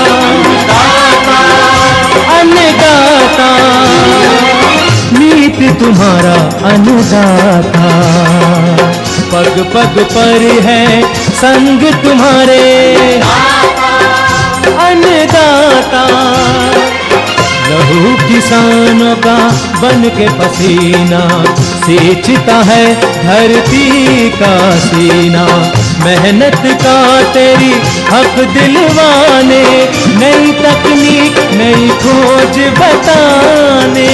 अन्नदाता, अन्नदाता, मीत तुम्हारा अन्नदाता, पग पग पर है संग तुम्हारे अन्नदाता। लहू किसानों का बन के पसीना सींचता है धरती का सीना, मेहनत का तेरी हक दिलवाने, नई तकनीक नई खोज बताने।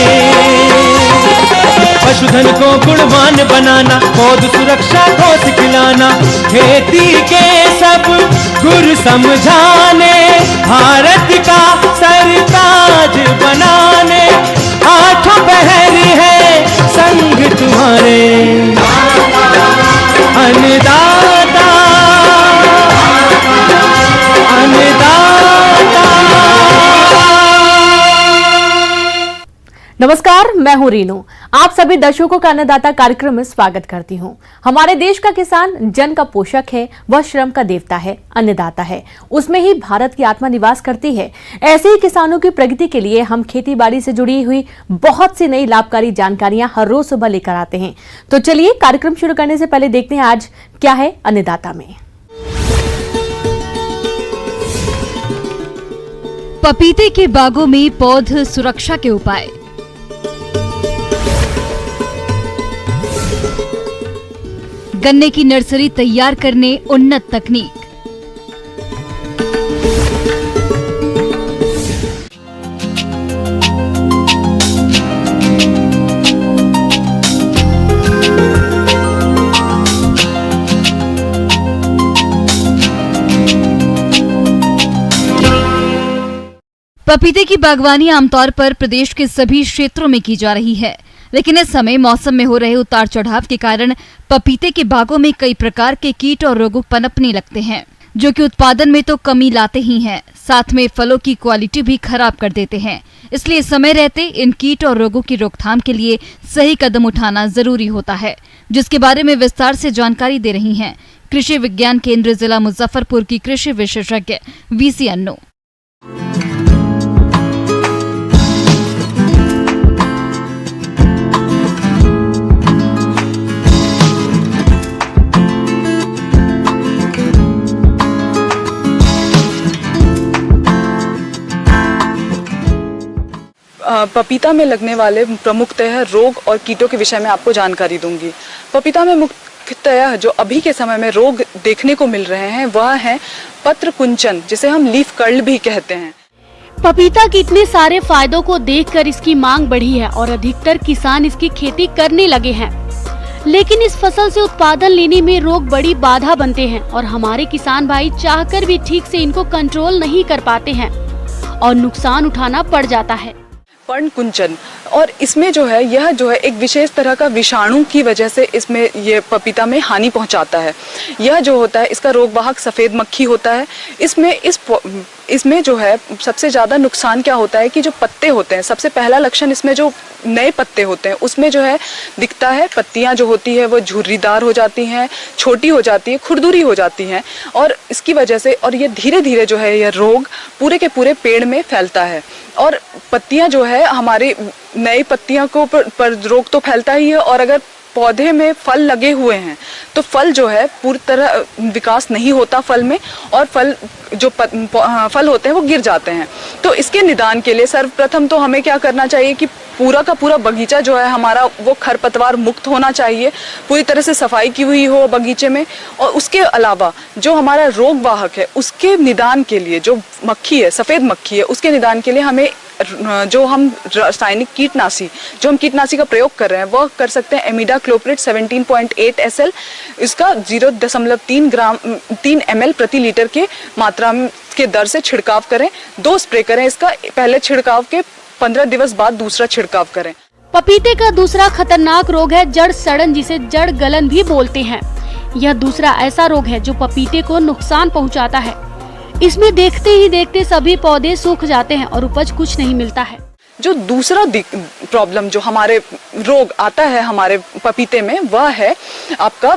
पशुधन को गुणवान बनाना, पौध सुरक्षा को सिखलाना, खेती के सब गुर समझाने, भारत का सरताज बनाने, आठों पहर है संग तुम्हारे अन्नदाता, अन्नदाता। नमस्कार, मैं हूं रीनू। आप सभी दर्शकों का अन्नदाता कार्यक्रम में स्वागत करती हूं। हमारे देश का किसान जन का पोषक है, वह श्रम का देवता है, अन्नदाता है, उसमें ही भारत की आत्मा निवास करती है। ऐसे ही किसानों की प्रगति के लिए हम खेती बाड़ी से जुड़ी हुई बहुत सी नई लाभकारी जानकारियां हर रोज सुबह लेकर आते हैं। तो चलिए कार्यक्रम शुरू करने से पहले देखते हैं आज क्या है अन्नदाता में। पपीते के बागों में पौध सुरक्षा के उपाय। गन्ने की नर्सरी तैयार करने उन्नत तकनीक। पपीते की बागवानी आमतौर पर प्रदेश के सभी क्षेत्रों में की जा रही है, लेकिन इस समय मौसम में हो रहे उतार चढ़ाव के कारण पपीते के बागों में कई प्रकार के कीट और रोग पनपने लगते हैं, जो कि उत्पादन में तो कमी लाते ही हैं, साथ में फलों की क्वालिटी भी खराब कर देते हैं। इसलिए समय रहते इन कीट और रोगों की रोकथाम के लिए सही कदम उठाना जरूरी होता है, जिसके बारे में विस्तार से जानकारी दे रही हैं कृषि विज्ञान केंद्र जिला मुजफ्फरपुर की कृषि विशेषज्ञ वीसी अन्नू। पपीता में लगने वाले प्रमुखतः रोग और कीटों के विषय में आपको जानकारी दूंगी। पपीता में मुख्यतः जो अभी के समय में रोग देखने को मिल रहे हैं वह है पत्र कुंचन, जिसे हम लीफ कर्ल भी कहते हैं। पपीता के इतने सारे फायदों को देखकर इसकी मांग बढ़ी है और अधिकतर किसान इसकी खेती करने लगे हैं, लेकिन इस फसल से उत्पादन लेने में रोग बड़ी बाधा बनते हैं और हमारे किसान भाई चाहकर भी ठीक से इनको कंट्रोल नहीं कर पाते हैं और नुकसान उठाना पड़ जाता है। पर्ण कुंचन, और इसमें जो है यह जो है एक विशेष तरह का विषाणु की वजह से इसमें ये पपीता में हानि पहुंचाता है। यह जो होता है इसका रोगवाहक सफ़ेद मक्खी होता है। इसमें जो है सबसे ज़्यादा नुकसान क्या होता है कि जो पत्ते होते हैं, सबसे पहला लक्षण इसमें जो नए पत्ते होते हैं उसमें जो है दिखता है, पत्तियां जो होती है वो झुर्रीदार हो जाती हैं, छोटी हो जाती है, खुरदुरी हो जाती हैं, और इसकी वजह से और ये धीरे धीरे जो है यह रोग पूरे के पूरे पेड़ में फैलता है और पत्तियां जो है हमारी नई पत्तियां को पर रोग तो फैलता ही है, और अगर पौधे में फल लगे हुए हैं तो फल जो है पूरी तरह विकास नहीं होता फल में, और फल होते हैं वो गिर जाते हैं। तो इसके निदान के लिए सर्वप्रथम तो हमें क्या करना चाहिए कि पूरा का पूरा बगीचा जो है हमारा वो खरपतवार मुक्त होना चाहिए, पूरी तरह से सफाई की हुई हो बगीचे में। और उसके अलावा जो हमारा रोग वाहक है उसके निदान के लिए जो मक्खी है, सफ़ेद मक्खी है, उसके निदान के लिए हमें जो हम रासायनिक कीटनाशी का प्रयोग कर रहे हैं वह कर सकते हैं इमिडाक्लोप्रिड 17.8 SL। इसका 0.3 ml प्रति लीटर के मात्रा के दर से छिड़काव करें। 2 स्प्रे करें इसका, पहले छिड़काव के 15 दिवस बाद दूसरा छिड़काव करें। पपीते का दूसरा खतरनाक रोग है जड़ सड़न, जिसे जड़ गलन भी बोलते हैं। यह दूसरा ऐसा रोग है जो पपीते को नुकसान पहुंचाता है। इसमें देखते ही देखते सभी पौधे सूख जाते हैं और उपज कुछ नहीं मिलता है। जो दूसरा प्रॉब्लम जो हमारे रोग आता है हमारे पपीते में वह है आपका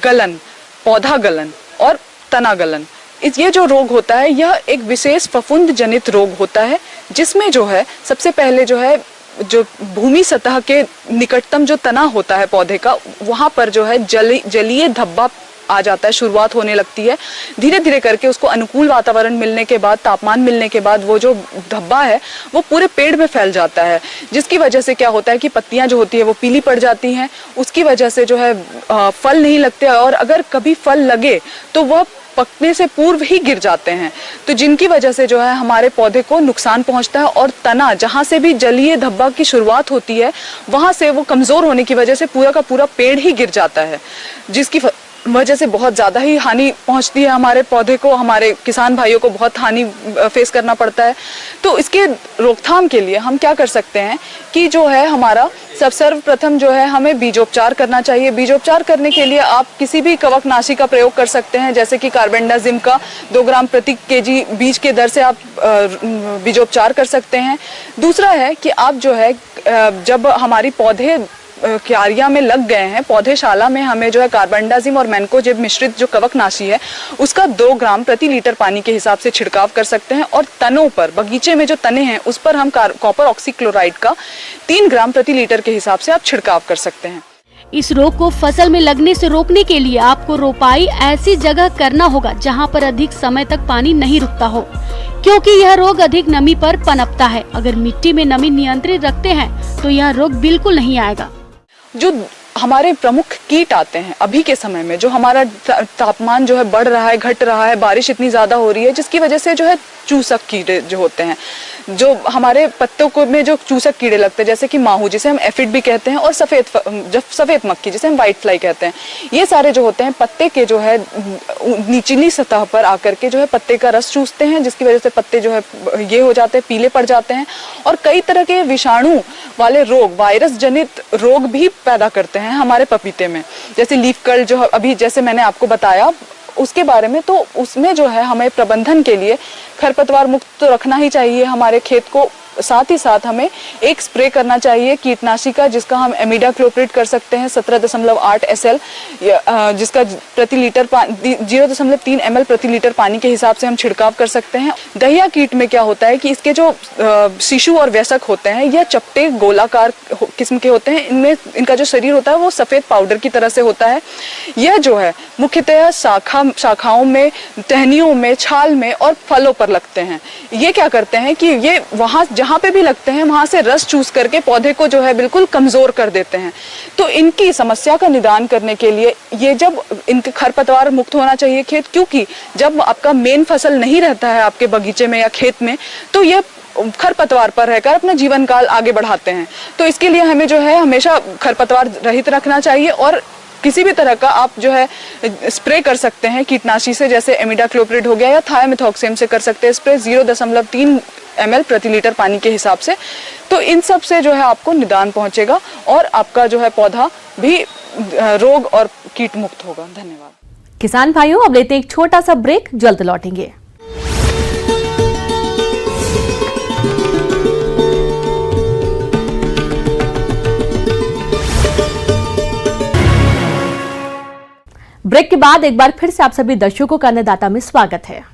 गलन, पौधा गलन और तना गलन। ये जो रोग होता है यह एक विशेष फफूंद जनित रोग होता है, जिसमें जो है सबसे पहले जो है जो भूमि सतह के निकटतम जो तना होता है पौधे का, वहां पर जो है जलीय धब्बा आ जाता है, शुरुआत होने लगती है। धीरे धीरे करके उसको अनुकूल वातावरण मिलने के बाद, तापमान मिलने के बाद वो जो धब्बा है वो पूरे पेड़ में फैल जाता है, जिसकी वजह से क्या होता है कि पत्तियां जो होती है वो पीली पड़ जाती हैं। उसकी वजह से जो है फल नहीं लगते, और अगर कभी फल लगे तो वह पकने से पूर्व ही गिर जाते हैं, तो जिनकी वजह से जो है हमारे पौधे को नुकसान पहुंचता है। और तना जहां से भी जलीय धब्बा की शुरुआत होती है वहां से वो कमजोर होने की वजह से पूरा का पूरा पेड़ ही गिर जाता है, जिसकी वजह से बहुत ज़्यादा ही हानि पहुंचती है हमारे पौधे को। हमारे किसान भाइयों को बहुत हानि फेस करना पड़ता है। तो इसके रोकथाम के लिए हम क्या कर सकते हैं कि जो है हमारा सर्वप्रथम जो है हमें बीजोपचार करना चाहिए। बीजोपचार करने के लिए आप किसी भी कवकनाशी का प्रयोग कर सकते हैं, जैसे कि कार्बेंडाजिम का 2 ग्राम प्रति केजी बीज के दर से आप बीजोपचार कर सकते हैं। दूसरा है कि आप जो है जब हमारी पौधे क्यारियां में लग गए हैं, पौधेशाला में हमें जो है कार्बेंडाजिम और मैनकोजेब मिश्रित जो कवकनाशी है उसका 2 ग्राम प्रति लीटर पानी के हिसाब से छिड़काव कर सकते हैं। और तनों पर, बगीचे में जो तने हैं उस पर हम कॉपर ऑक्सीक्लोराइड का 3 ग्राम प्रति लीटर के हिसाब से आप छिड़काव कर सकते हैं। इस रोग को फसल में लगने से रोकने के लिए आपको रोपाई ऐसी जगह करना होगा जहां पर अधिक समय तक पानी नहीं रुकता हो, क्योंकि यह रोग अधिक नमी पर पनपता है। अगर मिट्टी में नमी नियंत्रित रखते हैं तो यह रोग बिल्कुल नहीं आएगा। जो हमारे प्रमुख कीट आते हैं अभी के समय में, जो हमारा तापमान जो है बढ़ रहा है, घट रहा है, बारिश इतनी ज़्यादा हो रही है, जिसकी वजह से जो है चूसक कीड़े जो होते हैं, जो हमारे पत्तों को में जो चूसक कीड़े लगते हैं, जैसे कि माहू जिसे हम एफिड भी कहते हैं, और सफ़ेद मक्खी जिसे हम वाइट फ्लाई कहते हैं, ये सारे जो होते हैं पत्ते के जो है निचली सतह पर आकर के जो है पत्ते का रस चूसते हैं, जिसकी वजह से पत्ते जो है ये हो जाते हैं, पीले पड़ जाते हैं। और कई तरह के विषाणु वाले रोग, वायरस जनित रोग भी पैदा करते हैं हमारे पपीते में, जैसे लीफ कर्ल जो अभी जैसे मैंने आपको बताया उसके बारे में। तो उसमें जो है हमें प्रबंधन के लिए खरपतवार मुक्त तो रखना ही चाहिए हमारे खेत को, साथ ही साथ हमें एक स्प्रे करना चाहिए कीटनाशी का, जिसका हम एमिडाक्लोप्रिड कर सकते हैं 17.8 SL, जिसका प्रति लीटर 0.3 ml प्रति लीटर पानी के हिसाब से हम छिड़काव कर सकते हैं। दहिया कीट में क्या होता है कि इसके जो शिशु और वयस्क होते हैं यह चपटे गोलाकार किस्म के होते हैं। इनमें इनका जो शरीर होता है वो सफ़ेद पाउडर की तरह से होता है। यह जो है मुख्यतः शाखाओं में, टहनियों में, छाल में और फलों पर लगते हैं। ये क्या करते हैं कि ये वहाँ जहाँ पे भी लगते हैं वहां से रस चूस करके पौधे को जो है बिल्कुल कमजोर कर देते हैं। तो इनकी समस्या का निदान करने के लिए ये जब इनके खरपतवार मुक्त होना चाहिए खेत, क्योंकि जब आपका मेन फसल नहीं रहता है आपके बगीचे में या खेत में, तो ये खरपतवार पर रहकर अपना जीवन काल आगे बढ़ाते हैं। तो इसके लिए हमें जो है हमेशा खरपतवार रहित रखना चाहिए, और किसी भी तरह का आप जो है स्प्रे कर सकते हैं कीटनाशी से, जैसे एमिडाक्लोप्रिड हो गया या थायोमेथॉक्सेम से कर सकते हैं स्प्रे 0.3 ml प्रति लीटर पानी के हिसाब से। तो इन सब से जो है आपको निदान पहुंचेगा और आपका जो है पौधा भी रोग और कीट मुक्त होगा। धन्यवाद। किसान भाइयों, अब लेते हैं एक छोटा सा ब्रेक, जल्द लौटेंगे। ब्रेक के बाद एक बार फिर से आप सभी दर्शकों का अन्नदाता में स्वागत है।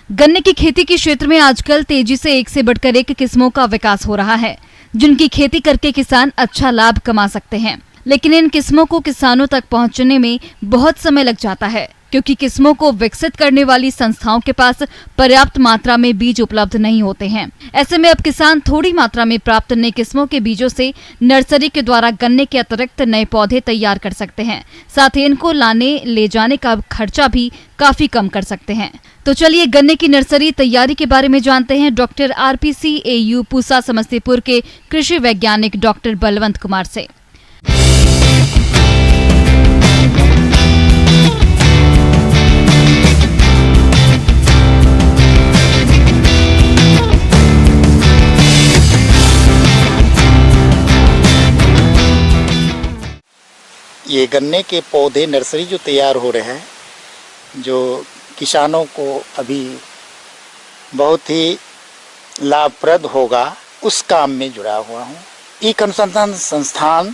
गन्ने की खेती के क्षेत्र में आजकल तेजी से एक से बढ़कर एक किस्मों का विकास हो रहा है, जिनकी खेती करके किसान अच्छा लाभ कमा सकते हैं। लेकिन इन किस्मों को किसानों तक पहुंचने में बहुत समय लग जाता है, क्योंकि किस्मों को विकसित करने वाली संस्थाओं के पास पर्याप्त मात्रा में बीज उपलब्ध नहीं होते हैं। ऐसे में अब किसान थोड़ी मात्रा में प्राप्त नई किस्मों के बीजों से नर्सरी के द्वारा गन्ने के अतिरिक्त नए पौधे तैयार कर सकते हैं। साथ ही इनको लाने ले जाने का खर्चा भी काफी कम कर सकते हैं। तो चलिए गन्ने की नर्सरी तैयारी के बारे में जानते हैं doctor RPC AU Pusa Samastipur के कृषि वैज्ञानिक डॉक्टर बलवंत कुमार से। ये गन्ने के पौधे नर्सरी जो तैयार हो रहे हैं, जो किसानों को अभी बहुत ही लाभप्रद होगा, उस काम में जुड़ा हुआ हूँ। ई अनुसंधान संस्थान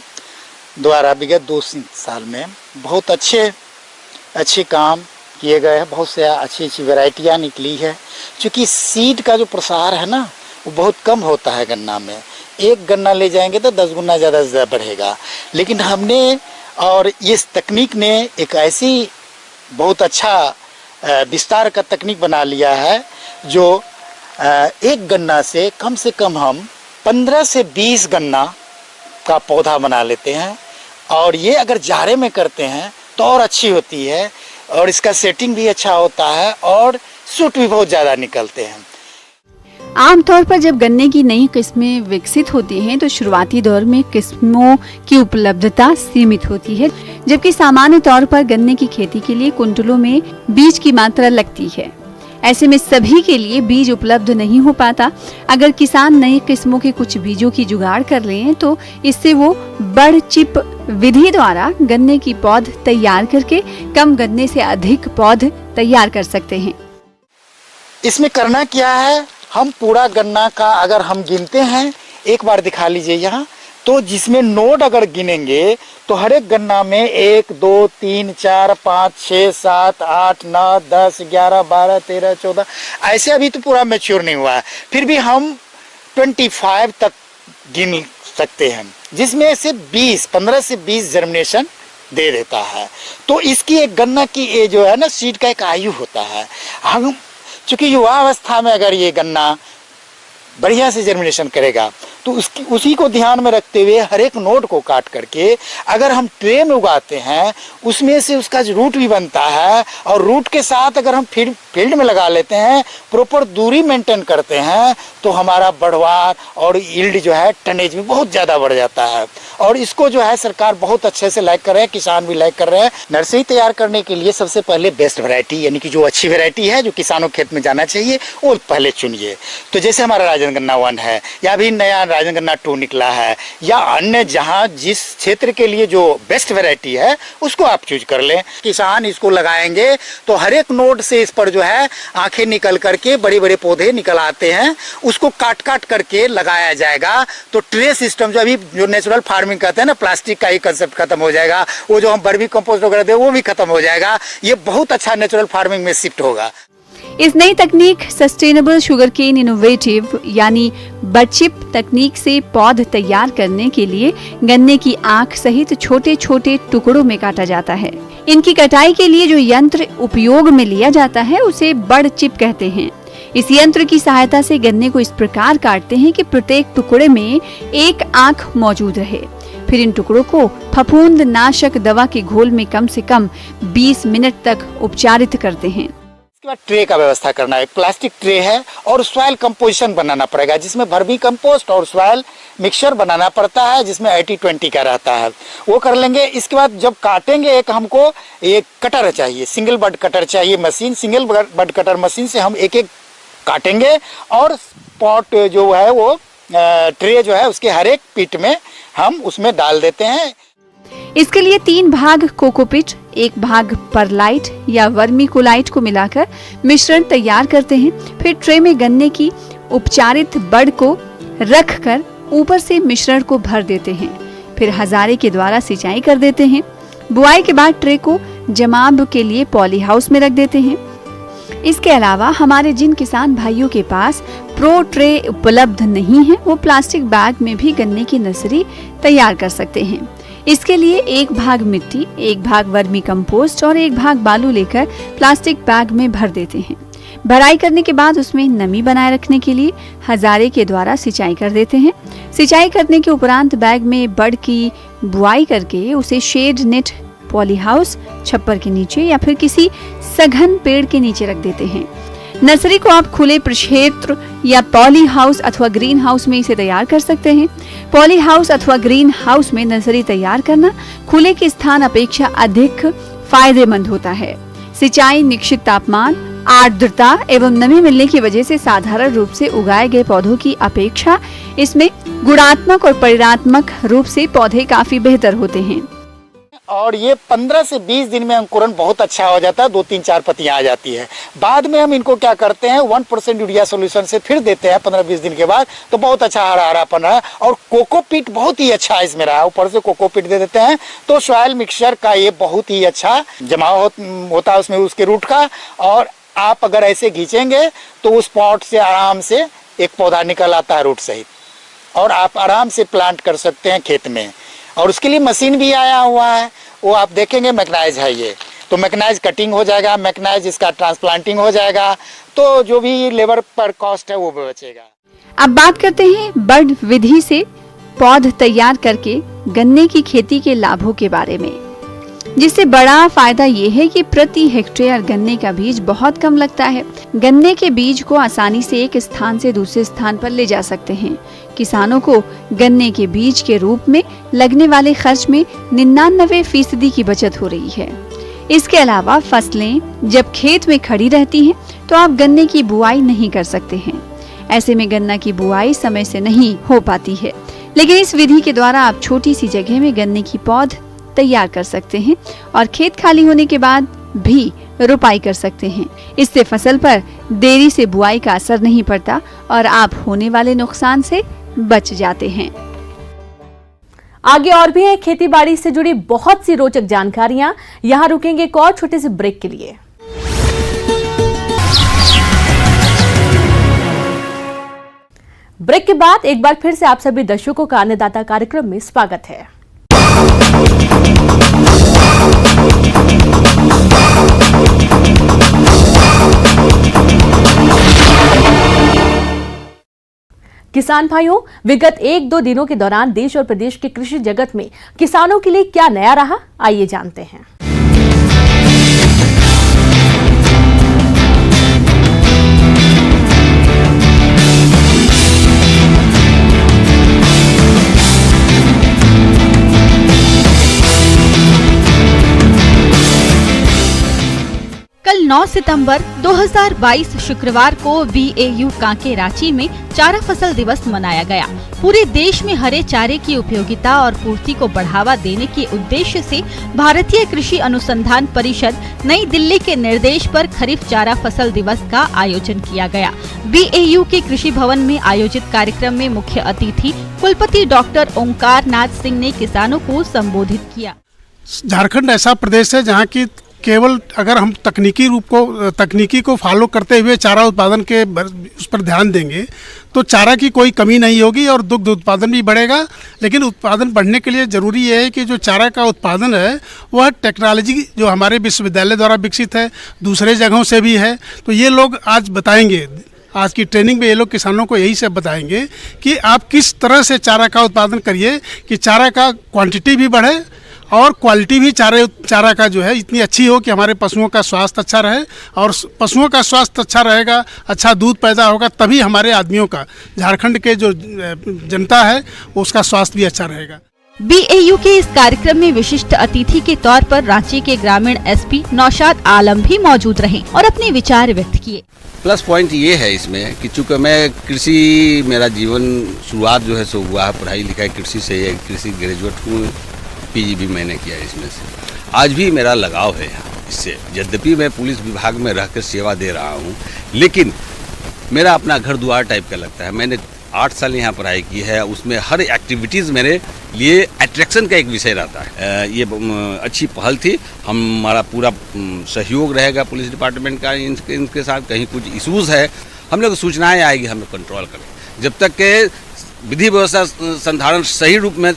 द्वारा विगत 2 साल में बहुत अच्छे काम किए गए हैं। बहुत से अच्छी वैरायटियाँ निकली है। क्योंकि सीड का जो प्रसार है ना, वो बहुत कम होता है गन्ना में। एक गन्ना ले जाएंगे तो 10 गुना ज़्यादा बढ़ेगा। लेकिन हमने और इस तकनीक ने एक ऐसी बहुत अच्छा विस्तार का तकनीक बना लिया है, जो एक गन्ना से कम हम 15 से 20 गन्ना का पौधा बना लेते हैं। और ये अगर जाड़े में करते हैं तो और अच्छी होती है, और इसका सेटिंग भी अच्छा होता है और सूट भी बहुत ज़्यादा निकलते हैं। आमतौर पर जब गन्ने की नई किस्में विकसित होती हैं तो शुरुआती दौर में किस्मों की उपलब्धता सीमित होती है, जबकि सामान्य तौर पर गन्ने की खेती के लिए कुंटलों में बीज की मात्रा लगती है। ऐसे में सभी के लिए बीज उपलब्ध नहीं हो पाता। अगर किसान नई किस्मों के कुछ बीजों की जुगाड़ कर लें तो इससे वो बड़ चिप विधि द्वारा गन्ने की पौध तैयार करके कम गन्ने से अधिक पौध तैयार कर सकते हैं। इसमें करना क्या है, हम पूरा गन्ना का अगर हम गिनते हैं, एक बार दिखा लीजिए यहाँ, तो जिसमें नोड अगर गिनेंगे तो हर एक गन्ना में 1 2 3 4 5 6 7 8 9 10 11 12 13 14 ऐसे अभी तो पूरा मैच्योर नहीं हुआ है, फिर भी हम 25 तक गिन सकते हैं, जिसमें से 15 से 20 जर्मिनेशन दे देता है। तो इसकी एक गन्ना की ये जो है ना, सीड का एक आयु होता है। हम चूँकि युवा अवस्था में अगर ये गन्ना बढ़िया से जर्मिनेशन करेगा तो उसी को ध्यान में रखते हुए हर एक नोड को काट करके अगर हम ट्रे में उगाते हैं, उसमें से उसका रूट भी बनता है, और रूट के साथ अगर हम फील्ड में लगा लेते हैं, प्रॉपर दूरी मेंटेन करते हैं, तो हमारा बढ़वार और यील्ड जो है टनेज में बहुत ज़्यादा बढ़ जाता है। और इसको जो है सरकार बहुत अच्छे से लाइक कर रहे हैं, किसान भी लाइक कर रहे हैं। नर्सरी तैयार करने के लिए सबसे पहले बेस्ट वैरायटी, यानी कि जो अच्छी वैरायटी है, जो किसानों खेत में जाना चाहिए, वो पहले चुनिए। तो जैसे हमारा राजन गन्ना 1 है, या अभी नया राजन गन्ना 2 निकला है, या अन्य जहां जिस क्षेत्र के लिए जो बेस्ट वैरायटी है उसको आप चूज कर लें। किसान इसको लगाएंगे तो हर एक नोड से इस पर जो है आंखें निकल करके बड़े बड़े पौधे निकल आते हैं, उसको काट करके लगाया जाएगा। तो ट्रे सिस्टम जो अभी जो नेचुरल फार्मिंग कहते हैं ना, प्लास्टिक का ही कंसेप्ट खत्म हो जाएगा, वो जो हम वर्मी कंपोस्ट वगैरह दे वो भी खत्म हो जाएगा। ये बहुत अच्छा नेचुरल फार्मिंग में शिफ्ट होगा। इस नई तकनीक सस्टेनेबल शुगरकेन इनोवेटिव यानी बडचिप तकनीक से पौध तैयार करने के लिए गन्ने की आंख सहित छोटे छोटे टुकड़ों में काटा जाता है। इनकी कटाई के लिए जो यंत्र उपयोग में लिया जाता है उसे बडचिप कहते हैं। इस यंत्र की सहायता से गन्ने को इस प्रकार काटते हैं कि प्रत्येक टुकड़े में एक आंख मौजूद रहे। फिर इन टुकड़ों को फफूंद नाशक दवा के घोल में कम से कम 20 मिनट तक उपचारित करते हैं। ट्रे का व्यवस्था करना है, प्लास्टिक ट्रे है, और सॉइल कंपोजिशन बनाना पड़ेगा, जिसमें वर्मी कंपोस्ट और सॉइल मिक्सचर बनाना पड़ता है, जिसमें 80-20 का रहता है, वो कर लेंगे। इसके बाद जब काटेंगे, एक हमको एक कटर चाहिए, सिंगल बड कटर चाहिए मशीन। सिंगल बड कटर मशीन से हम एक एक काटेंगे, और पॉट जो है वो ट्रे जो है उसके हर एक पिट में हम उसमें डाल देते हैं। इसके लिए 3 भाग कोकोपिट, 1 भाग परलाइट या वर्मीकोलाइट को मिलाकर मिश्रण तैयार करते हैं। फिर ट्रे में गन्ने की उपचारित बड को रखकर ऊपर से मिश्रण को भर देते हैं। फिर हजारे के द्वारा सिंचाई कर देते हैं। बुआई के बाद ट्रे को जमाव के लिए पॉली हाउस में रख देते हैं। इसके अलावा हमारे जिन किसान भाइयों के पास प्रो ट्रे उपलब्ध नहीं है, वो प्लास्टिक बैग में भी गन्ने की नर्सरी तैयार कर सकते हैं। इसके लिए 1 भाग मिट्टी, 1 भाग वर्मी कंपोस्ट और 1 भाग बालू लेकर प्लास्टिक बैग में भर देते हैं। भराई करने के बाद उसमें नमी बनाए रखने के लिए हजारे के द्वारा सिंचाई कर देते हैं। सिंचाई करने के उपरांत बैग में बड की बुआई करके उसे शेड नेट, पॉली हाउस, छप्पर के नीचे या फिर किसी सघन पेड़ के नीचे रख देते हैं। नर्सरी को आप खुले प्रक्षेत्र या पॉली हाउस अथवा ग्रीन हाउस में इसे तैयार कर सकते हैं। पॉली हाउस अथवा ग्रीन हाउस में नर्सरी तैयार करना खुले के स्थान अपेक्षा अधिक फायदेमंद होता है। सिंचाई, निश्चित तापमान, आर्द्रता एवं नमी मिलने की वजह से साधारण रूप से उगाए गए पौधों की अपेक्षा इसमें गुणात्मक और परिणात्मक रूप से पौधे काफी बेहतर होते हैं। और ये 15 से 20 दिन में अंकुरन बहुत अच्छा हो जाता है, 2-3-4 पत्तियां आ जाती है। बाद में हम इनको क्या करते हैं 1% यूरिया सोल्यूशन से फिर देते हैं 15-20 दिन के बाद, तो बहुत अच्छा हरा हरापन है। और कोकोपीट बहुत ही अच्छा इसमें रहा, ऊपर से कोकोपीट दे देते हैं तो सॉइल मिक्सचर का ये बहुत ही अच्छा जमाव होता है उसमें उसके रूट का। और आप अगर ऐसे खींचेंगे तो उस पॉट से आराम से एक पौधा निकल आता है रूट सहित, और आप आराम से प्लांट कर सकते हैं खेत में। और उसके लिए मशीन भी आया हुआ है, वो आप देखेंगे मैकेनाइज है ये, तो मैकेनाइज कटिंग हो जाएगा, मैकेनाइज इसका ट्रांसप्लांटिंग हो जाएगा, तो जो भी लेबर पर कॉस्ट है वो भी बचेगा। अब बात करते हैं बर्ड विधि से पौध तैयार करके गन्ने की खेती के लाभों के बारे में, जिससे बड़ा फायदा ये है कि प्रति हेक्टेयर गन्ने का बीज बहुत कम लगता है। गन्ने के बीज को आसानी से एक स्थान से दूसरे स्थान पर ले जा सकते हैं। किसानों को गन्ने के बीज के रूप में लगने वाले खर्च में 99% की बचत हो रही है। इसके अलावा फसलें जब खेत में खड़ी रहती हैं तो आप गन्ने की बुआई नहीं कर सकते हैं। ऐसे में गन्ना की बुआई समय से नहीं हो पाती है, लेकिन इस विधि के द्वारा आप छोटी सी जगह में गन्ने की पौध तैयार कर सकते हैं और खेत खाली होने के बाद भी रुपाई कर सकते हैं। इससे फसल पर देरी से बुआई का असर नहीं पड़ता और आप होने वाले नुकसान से बच जाते हैं। आगे और भी है खेती बाड़ी से जुड़ी बहुत सी रोचक जानकारियां। यहाँ रुकेंगे एक और छोटे से ब्रेक के लिए। ब्रेक के बाद एक बार फिर से आप सभी दर्शकों का अन्नदाता कार्यक्रम में स्वागत है। किसान भाइयों, विगत 1-2 दिनों के दौरान देश और प्रदेश के कृषि जगत में किसानों के लिए क्या नया रहा, आइए जानते हैं। कल 9 सितंबर 2022 शुक्रवार को VAU कांके रांची में चारा फसल दिवस मनाया गया। पूरे देश में हरे चारे की उपयोगिता और पूर्ति को बढ़ावा देने के उद्देश्य से भारतीय कृषि अनुसंधान परिषद नई दिल्ली के निर्देश पर खरीफ चारा फसल दिवस का आयोजन किया गया। VAU के कृषि भवन में आयोजित कार्यक्रम में मुख्य अतिथि कुलपति डॉक्टर ओंकार नाथ सिंह ने किसानों को संबोधित किया। झारखंड ऐसा प्रदेश है जहाँ की केवल अगर हम तकनीकी को फॉलो करते हुए चारा उत्पादन के उस पर ध्यान देंगे तो चारा की कोई कमी नहीं होगी और दुग्ध उत्पादन भी बढ़ेगा। लेकिन उत्पादन बढ़ने के लिए ज़रूरी ये है कि जो चारा का उत्पादन है वह टेक्नोलॉजी जो हमारे विश्वविद्यालय द्वारा विकसित है, दूसरे जगहों से भी है, तो ये लोग आज बताएंगे। आज की ट्रेनिंग में ये लोग किसानों को यही सब बताएंगे कि आप किस तरह से चारा का उत्पादन करिए कि चारा का क्वांटिटी भी बढ़े और क्वालिटी भी चारा का जो है इतनी अच्छी हो कि हमारे पशुओं का स्वास्थ्य अच्छा रहे, और पशुओं का स्वास्थ्य अच्छा रहेगा, अच्छा दूध पैदा होगा, तभी हमारे आदमियों का, झारखंड के जो जनता है उसका स्वास्थ्य भी अच्छा रहेगा। VAU के इस कार्यक्रम में विशिष्ट अतिथि के तौर पर रांची के ग्रामीण SP नौशाद आलम भी मौजूद रहे और अपने विचार व्यक्त किए। प्लस पॉइंट ये है इसमें कि चूँकि मैं कृषि, मेरा जीवन शुरुआत जो है सो हुआ है पढ़ाई लिखाई कृषि से, कृषि ग्रेजुएट हूँ, PG भी मैंने किया इसमें से। आज भी मेरा लगाव है इससे, यद्यपि मैं पुलिस विभाग में रहकर सेवा दे रहा हूँ, लेकिन मेरा अपना घर द्वार टाइप का लगता है। मैंने 8 साल यहाँ पढ़ाई की है, उसमें हर एक्टिविटीज़ मेरे लिए अट्रैक्शन का एक विषय रहता है। ये अच्छी पहल थी, हमारा पूरा सहयोग रहेगा पुलिस डिपार्टमेंट का इनके साथ। कहीं कुछ इशूज़ है, हम लोग सूचनाएँ आएगी, हमें कंट्रोल करें। जब तक के विधि व्यवस्था संधारण सही रूप में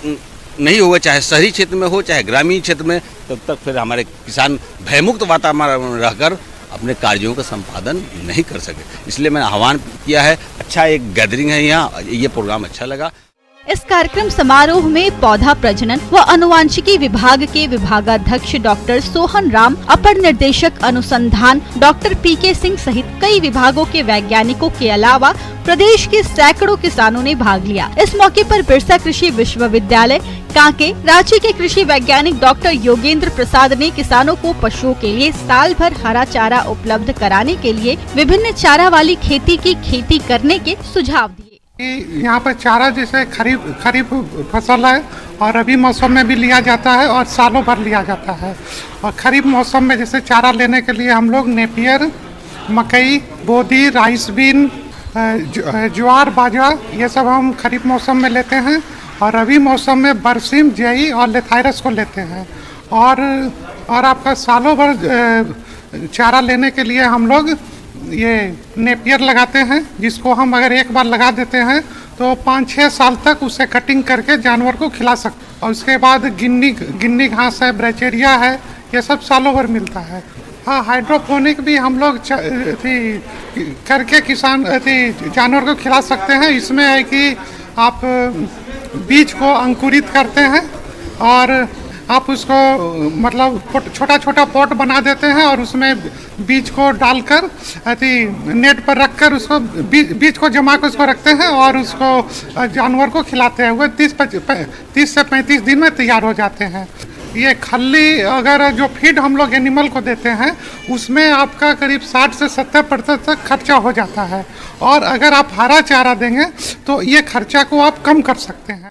नहीं होगा, चाहे शहरी क्षेत्र में हो चाहे ग्रामीण क्षेत्र में, तब तक फिर हमारे किसान भयमुक्त वातावरण में रहकर अपने कार्यों का संपादन नहीं कर सके। इसलिए मैंने आह्वान किया है। अच्छा एक गैदरिंग है यहाँ, ये प्रोग्राम अच्छा लगा। इस कार्यक्रम समारोह में पौधा प्रजनन व अनुवांशिकी विभाग के विभागाध्यक्ष डॉक्टर सोहन राम, अपर निर्देशक अनुसंधान डॉक्टर PK सिंह सहित कई विभागों के वैज्ञानिकों के अलावा प्रदेश के सैकड़ों किसानों ने भाग लिया। इस मौके पर बिरसा कृषि विश्वविद्यालय कांके रांची के कृषि वैज्ञानिक डॉक्टर योगेंद्र प्रसाद ने किसानों को पशुओं के लिए साल भर हरा चारा उपलब्ध कराने के लिए विभिन्न चारा वाली खेती की खेती करने के सुझाव दिए। यहाँ पर चारा जैसे खरीफ फसल है और रबी मौसम में भी लिया जाता है और सालों भर लिया जाता है। और खरीफ मौसम में जैसे चारा लेने के लिए हम लोग नेपियर, मकई, बोदी, राइस बीन, ज्वार, बाजरा ये सब हम खरीफ मौसम में लेते हैं। और रबी मौसम में बरसीम, जेई और लेथाइरस को लेते हैं। और आपका सालों भर चारा लेने के लिए हम लोग ये नेपियर लगाते हैं, जिसको हम अगर एक बार लगा देते हैं तो 5-6 साल तक उसे कटिंग करके जानवर को खिला सकते हैं। और उसके बाद गिन्नी घास है, ब्रेचेरिया है, ये सब सालों भर मिलता है। हाँ, हाइड्रोपोनिक भी हम लोग करके किसान जानवर को खिला सकते हैं। इसमें है कि आप बीज को अंकुरित करते हैं और आप उसको मतलब छोटा छोटा पॉट बना देते हैं और उसमें बीज को डालकर नेट पर रखकर उसको बीज को जमा कर उसको रखते हैं और उसको जानवर को खिलाते हैं। वह 30 से 35 दिन में तैयार हो जाते हैं। ये खल्ली अगर जो फीड हम लोग एनिमल को देते हैं उसमें आपका करीब 60 से 70% तक खर्चा हो जाता है। और अगर आप हरा चारा देंगे तो ये खर्चा को आप कम कर सकते हैं।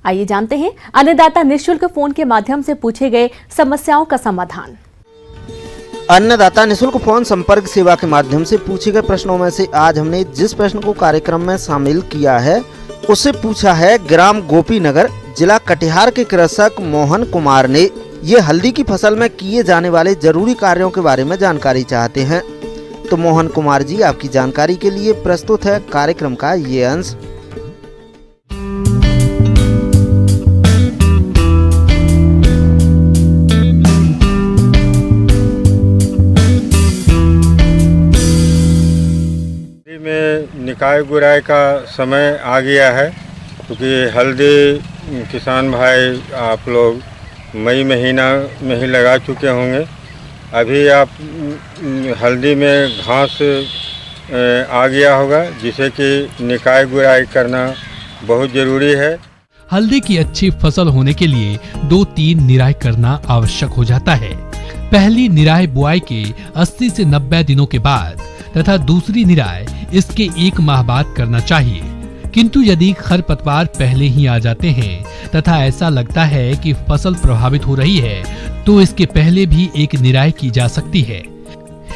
आइए जानते हैं अन्नदाता निःशुल्क फोन के माध्यम से पूछे गए समस्याओं का समाधान। अन्नदाता निःशुल्क फोन संपर्क सेवा के माध्यम से पूछे गए प्रश्नों में से आज हमने जिस प्रश्न को कार्यक्रम में शामिल किया है उससे पूछा है ग्राम गोपीनगर, जिला कटिहार के कृषक मोहन कुमार ने। ये हल्दी की फसल में किए जाने वाले जरूरी कार्यों के बारे में जानकारी चाहते हैं। तो मोहन कुमार जी, आपकी जानकारी के लिए प्रस्तुत है कार्यक्रम का ये अंश। निकाय गुराई का समय आ गया है, क्योंकि हल्दी किसान भाई आप लोग मई महीना में ही लगा चुके होंगे। अभी आप हल्दी में घास आ गया होगा, जिसे कि निकाय गुराई करना बहुत ज़रूरी है। हल्दी की अच्छी फसल होने के लिए 2-3 निराई करना आवश्यक हो जाता है। पहली निराई बुआई के 80 से 90 दिनों के बाद तथा दूसरी निराई इसके 1 माह बाद करना चाहिए। किंतु यदि खरपतवार पहले ही आ जाते हैं तथा ऐसा लगता है कि फसल प्रभावित हो रही है तो इसके पहले भी एक निराई की जा सकती है।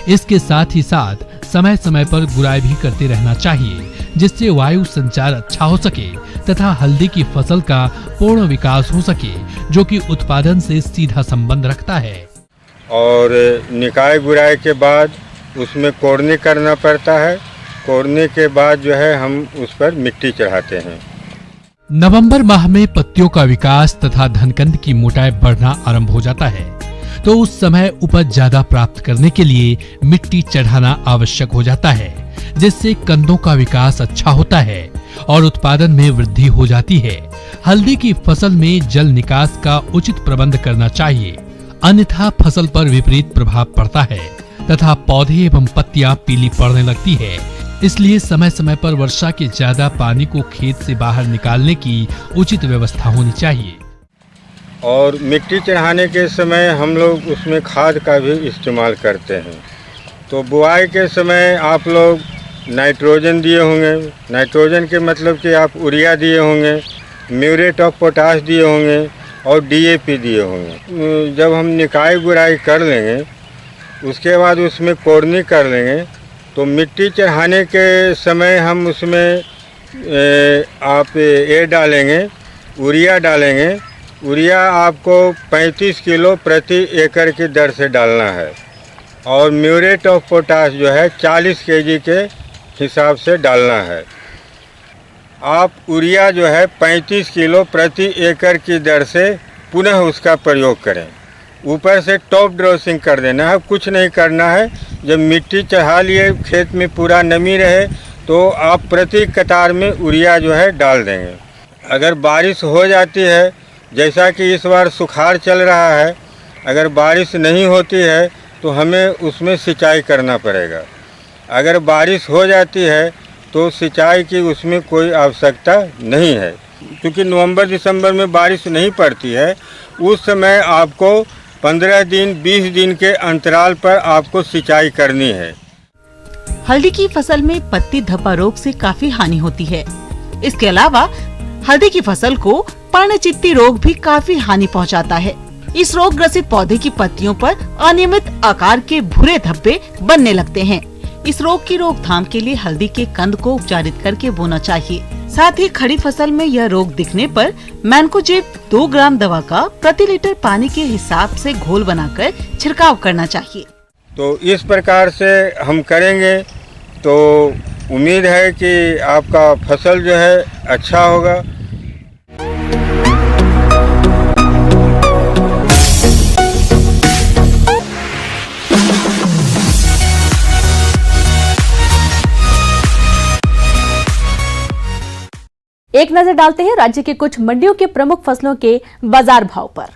इसके साथ ही साथ समय समय पर गुराई भी करते रहना चाहिए, जिससे वायु संचार अच्छा हो सके तथा हल्दी की फसल का पूर्ण विकास हो सके, जो कि उत्पादन से सीधा संबंध रखता है। और निकाय गुराई के बाद उसमें कोड़नी करना पड़ता है। कोड़ने के बाद जो है हम उस पर मिट्टी चढ़ाते हैं। नवंबर माह में पत्तियों का विकास तथा धनकंद की मोटाई बढ़ना आरंभ हो जाता है, तो उस समय उपज ज्यादा प्राप्त करने के लिए मिट्टी चढ़ाना आवश्यक हो जाता है, जिससे कंदों का विकास अच्छा होता है और उत्पादन में वृद्धि हो जाती है। हल्दी की फसल में जल निकास का उचित प्रबंध करना चाहिए, अन्यथा फसल पर विपरीत प्रभाव पड़ता है तथा पौधे एवं पत्तियां पीली पड़ने लगती है। इसलिए समय समय पर वर्षा के ज्यादा पानी को खेत से बाहर निकालने की उचित व्यवस्था होनी चाहिए। और मिट्टी चढ़ाने के समय हम लोग उसमें खाद का भी इस्तेमाल करते हैं। तो बुआई के समय आप लोग नाइट्रोजन दिए होंगे। नाइट्रोजन के मतलब कि आप यूरिया दिए होंगे, म्यूरेट ऑफ पोटाश दिए होंगे और DAP दिए होंगे। जब हम निकाय गुराई कर लेंगे उसके बाद उसमें कोड़नी कर लेंगे, तो मिट्टी चढ़ाने के समय हम उसमें आप ये डालेंगे, यूरिया डालेंगे। यूरिया आपको 35 किलो प्रति एकड़ की दर से डालना है और म्यूरेट ऑफ पोटाश जो है 40 kg के हिसाब से डालना है। आप यूरिया जो है 35 किलो प्रति एकड़ की दर से पुनः उसका प्रयोग करें। ऊपर से टॉप ड्रेसिंग कर देना है, कुछ नहीं करना है। जब मिट्टी चढ़ा लिए, खेत में पूरा नमी रहे, तो आप प्रति कतार में यूरिया जो है डाल देंगे। अगर बारिश हो जाती है, जैसा कि इस बार सुखाड़ चल रहा है, अगर बारिश नहीं होती है तो हमें उसमें सिंचाई करना पड़ेगा। अगर बारिश हो जाती है तो सिंचाई की उसमें कोई आवश्यकता नहीं है, क्योंकि नवंबर दिसंबर में बारिश नहीं पड़ती है। उस समय आपको 15 दिन 20 दिन के अंतराल पर आपको सिंचाई करनी है। हल्दी की फसल में पत्ती धब्बा रोग से काफी हानि होती है। इसके अलावा हल्दी की फसल को पर्णचित्ती रोग भी काफी हानि पहुंचाता है। इस रोग ग्रसित पौधे की पत्तियों पर अनियमित आकार के भूरे धब्बे बनने लगते हैं। इस रोग की रोकथाम के लिए हल्दी के कंद को उपचारित करके बोना चाहिए। साथ ही खड़ी फसल में यह रोग दिखने पर मैनकोजेब 2 ग्राम दवा का प्रति लीटर पानी के हिसाब से घोल बनाकर छिड़काव करना चाहिए। तो इस प्रकार से हम करेंगे तो उम्मीद है कि आपका फसल जो है अच्छा होगा। एक नजर डालते हैं राज्य के कुछ मंडियों के प्रमुख फसलों के बाजार भाव पर।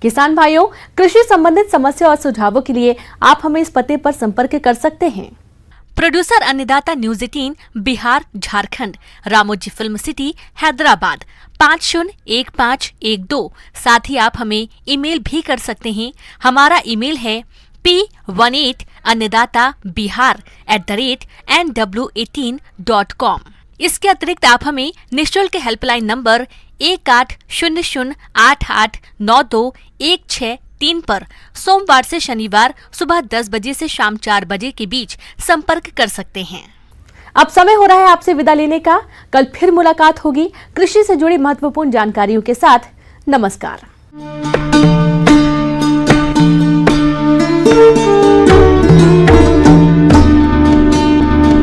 किसान भाइयों, कृषि संबंधित समस्या और सुझावों के लिए आप हमें इस पते पर संपर्क कर सकते हैं। प्रोड्यूसर अन्नदाता news 18 Bihar Jharkhand, Ramoji film city Hyderabad 501512। साथ ही आप हमें ईमेल भी कर सकते हैं। हमारा ईमेल है p18annadatabihar@nw18.com। इसके अतिरिक्त आप हमें निःशुल्क हेल्पलाइन नंबर 1800889216 पर सोमवार से शनिवार सुबह 10 बजे से शाम 4 बजे के बीच संपर्क कर सकते हैं। अब समय हो रहा है आपसे विदा लेने का। कल फिर मुलाकात होगी कृषि से जुड़ी महत्वपूर्ण जानकारियों के साथ। नमस्कार।